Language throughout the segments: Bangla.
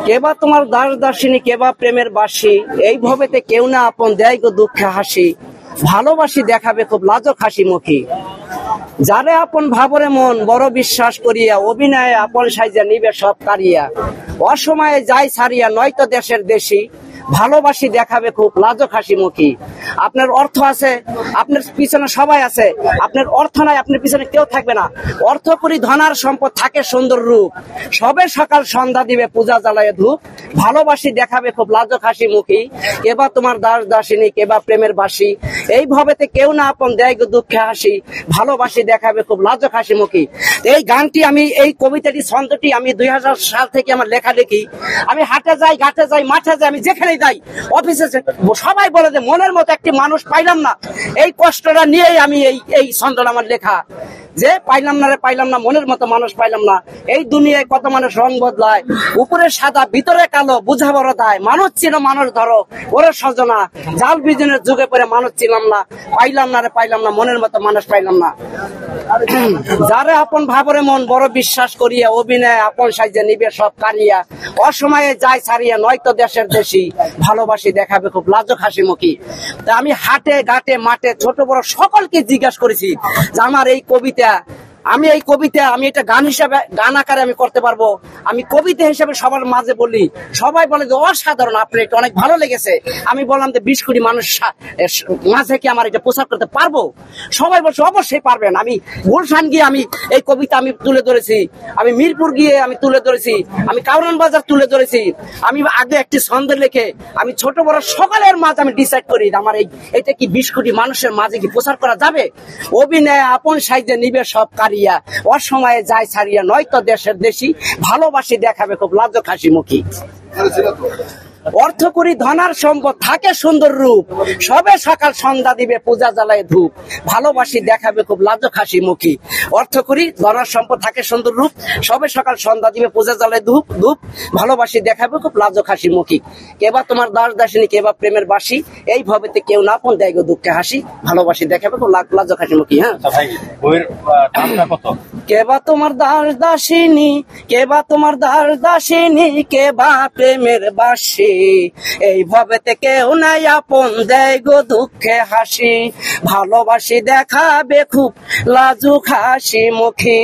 কেবা তোমার দাস দাসিনী, কেবা প্রেমের বাসী, এই ভবেতে কেউ না আপন দেয় গো দুঃখে হাসি, ভালোবাসি দেখাবে খুব লাজক হাসি মুখী। যারে আপন ভাবরে মন বড় বিশ্বাস করিয়া, অভিনয়ে আপন সাইজা নিবে সব কারিয়া, অসময়ে যাই ছাড়িয়া নয়তো দেশের দেশি, ভালোবাসি দেখাবে খুব লাজক হাসি মুখী। আপনার অর্থ আছে, আপনার পিছনে সবাই আছে, আপনার অর্থ নাই, আপনার পিছনে কেউ থাকবে না। অর্থ করি ধনার সম্পদ থাকে সুন্দর রূপ, সবে সকাল সন্ধ্যা দিবে পূজা জ্বালায় ধূপ, ভালোবাসি দেখাবে খুব লাজক হাসি মুখী। কেবা তোমার দাস দাসিনী, কেবা প্রেমের বাসী, এই ভবেতে কেউ না আপন দেয় গো দুঃখে হাসি, ভালোবাসি দেখাবে খুব লাজক হাসি মুখী। এই গানটি আমি, এই কবিতাটি, ছন্দটি আমি 2000 সাল থেকে আমার লেখালেখি। আমি হাটে যাই, ঘাটে যাই, মাঠে যাই, আমি যেখানে যাই, অফিসে সবাই বলে যে মনের মতো একটি মানুষ পাইলাম না। এই কষ্টটা নিয়েই আমি এই ছন্দটা আমার লেখা, যে পাইলাম না রে পাইলাম না, মনের মতো মানুষ পাইলাম না। এই দুনিয়ায় কত মানুষ রং বদলায়, উপরে সাদা ভিতরে কালো, বুঝা বড় দায়, মানুষ ছিল মানুষ ধরো ওরে সজনা, জাল বিজনের যুগে পরে মানুষ ছিলাম না, পাইলাম না রে পাইলাম না, মনের মতো মানুষ পাইলাম না। যারে আপন ভাবরে মন বড় বিশ্বাস করিয়া, অভিনয় আপন সাইজে নিবে সব কারিয়া, অসময়ে যায় ছাড়িয়া নয়তো দেশের দেশি, ভালোবাসি দেখাবে খুব লাজক হাসি মুখী। তা আমি হাটে ঘাটে মাঠে ছোট বড় সকলকে জিজ্ঞাসা করেছি যে আমার এই কবিতা, আমি এটা গান হিসাবে, গান আকারে আমি করতে পারবো, আমি কবিতা হিসাবে সবার মাঝে বলি। সবাই বলে যে অসাধারণ, আপনার এটা অনেক ভালো লেগেছে। আমি বললাম যে 20 কোটি মানুষ মাঝে কি আমার এটা প্রচার করতে পারবো? সবাই বলছে অবশ্যই পারবেন। আমি গুলশান গিয়ে আমি এই কবিতা আমি তুলে ধরেছি, আমি মিরপুর গিয়ে আমি তুলে ধরেছি, আমি কাউরান বাজার তুলে ধরেছি। আমি আগে একটি ছন্দ লিখে আমি ছোট বড় সকলের মাঝে আমি ডিসাইড করি আমার এটা কি 20 কোটি মানুষের মাঝে কি প্রচার করা যাবে? অভিনয় আপন সাইজে নিবে সব কারিয়া, অসময়ে যায় ছাড়িয়া নয়তো দেশের দেশি, ভালোবাসি দেখাবে খুব লাজক হাসি মুখী। অর্থ করি ধনার সম্পদ থাকে সুন্দর রূপ, সবে সকাল সন্ধ্যা দিবে পূজা জ্বালায় ধূপ, ভালোবাসি দেখাবে খুব লাজক হাসি মুখী। অর্থ করি ধনার সম্পদ থাকে সুন্দর রূপ, সবে সকাল সন্ধ্যা দিবে পূজা জ্বালায় ধূপ, ভালোবাসি দেখাবে খুব লাজক হাসি মুখী। কেবা তোমার দাস দাসিনী, কেবা প্রেমের বাসী, এই ভবেতে কেউ না আপন দেয় গো দুঃখে হাসি, ভালোবাসি দেখাবে খুব লাজক হাসি মুখী। হ্যাঁ, কেবা তোমার দাস দাসিনী, কেবা তোমার দাস দাসিনী, কেবা প্রেমের বাসী, এই ভবেতে কেউ নাই আপন দেয় গো দুঃখে হাসি, ভালোবাসি দেখাবে খুব লাজুক হাসি মুখী।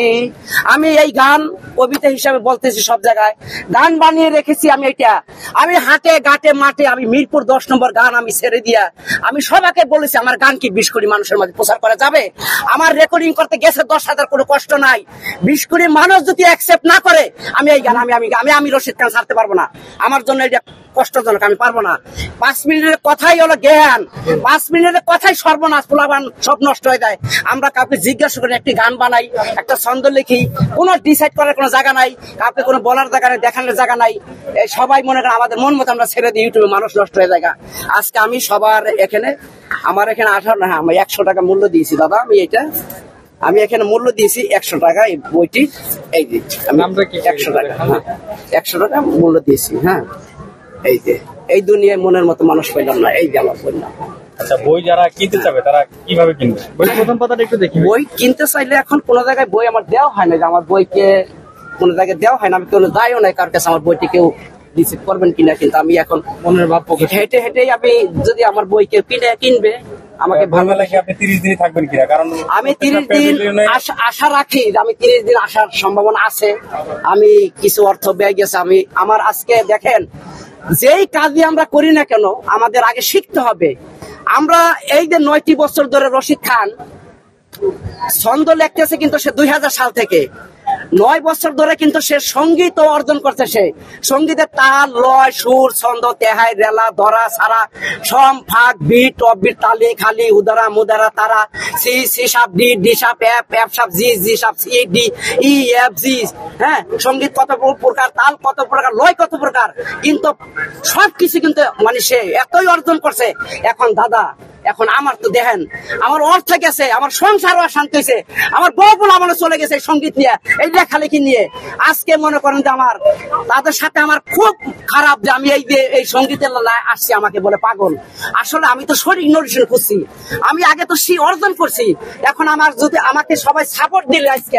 আমি এই গান কবিতা হিসাবে বলতেছি, সব জায়গায় গান বানিয়ে রেখেছি। আমি এটা আমি হাটে ঘাটে মাঠে, আমি মিরপুর 10 নম্বর গান আমি ছেড়ে দিয়া আমি সবাইকে বলেছি আমার গান কি 20 কোটি মানুষের মাঝে প্রচার করা যাবে? আমার রেকর্ডিং করতে গেছে 10,000, কোনো কষ্ট নাই। 20 কোটি মানুষ যদি অ্যাকসেপ্ট না করে আমি এই গান আমি রশিদ খান ছাড়তে পারবো না। আমার জন্য এটা কষ্টজনক, আমি পারবো না। 5 মিনিটের কথাই হলো জ্ঞান, 5 মিনিটের কথাই সর্বনাশ, পোলাবান সব নষ্ট হয়ে যায়। আমরা কাউকে জিজ্ঞাসা করে একটি গান বানাই, একটা ছন্দ লিখি, কোনো ডিসাইড করার কোনো জায়গা নাই, কাউকে কোনো বলার জায়গা নেই, দেখানোর জায়গা নাই। এই সবাই মনে করেন আমাদের মন মতো আমরা ছেড়ে দিই, ইউটিউবে মানুষ নষ্ট হয়ে যায়। আজকে আমি সবার এখানে, আমার এখানে 100 টাকা মূল্য দিয়েছি দাদা। আমি এখানে মূল্য দিয়েছি 100 টাকা এই বইটি, এই যে আমি 100 টাকা, হ্যাঁ 100 টাকা মূল্য দিয়েছি। হ্যাঁ, এই যে এই দুনিয়ায় মনের মতো মানুষ পাইলাম না, এই যে আমার বই না। আচ্ছা, বই যারা কিনতে চাবে তারা কিভাবে কিনবে? বই প্রথম পাতাটা একটু দেখি। বই কিনতে চাইলে এখন কোন জায়গায় বই আমার দেওয়া হয় না, যে আমার বইকে কোন জায়গায় দেওয়া হয় না, আমি কোনো দায়ও নাই কার কাছে আমার বইটি কেউ রিসিভ করবেন কিনা। কিন্তু আমি এখন মনের ভাব হেঁটে হেঁটেই আমি, যদি আমার বই কেউ কিনবে, আমাকে ভালো লাগে। আপনি 30 দিন থাকবেন কিনা? কারণ আমি 30 দিন আশা রাখি, আমি 30 দিন আসার সম্ভাবনা আছে। আমি কিছু অর্থ ব্যয় গেছে। আমার আজকে দেখেন, যেই কাজই আমরা করি না কেন আমাদের আগে শিখতে হবে। আমরা এই যে 9টি বছর ধরে রশিদ খান ছন্দ লিখতেছে, কিন্তু সে 2000 সাল থেকে 9 বছর ধরে কিন্তু সে সঙ্গীত অর্জন করছে। সে সঙ্গীতের তাল, লয়, সুর, ছন্দ, তেহাই, রেলা, ধরা, সারা, সম, ফাঁক, বিট, অফবিট, তালি, খালি, উদারা, মুদারা, তারা, সি সাপ, ডি সাপ, F sharp, G sharp, C D, E F G. হ্যাঁ, সঙ্গীত কত প্রকার, তাল কত প্রকার, লয় কত প্রকার, কিন্তু সবকিছু কিন্তু মানে সে এতই অর্জন করছে। এখন দাদা, এখন আমার তো দেখেন, আমার অর্থ গেছে, আমার সংসারও অশান্তি হয়েছে, আমার বউগুলো আমার চলে গেছে সঙ্গীত নিয়ে, এই লেখালেখি নিয়ে। আজকে মনে করেন যে আমার তাদের সাথে আমার খুব খারাপ, যে আমি এই সঙ্গীতের আসছি, আমাকে বলে পাগল। আসলে আমি তো শরীর নরিশন করছি, আমি আগে তো অর্জন করছি। এখন আমার যদি আমাকে সবাই সাপোর্ট দিলে আজকে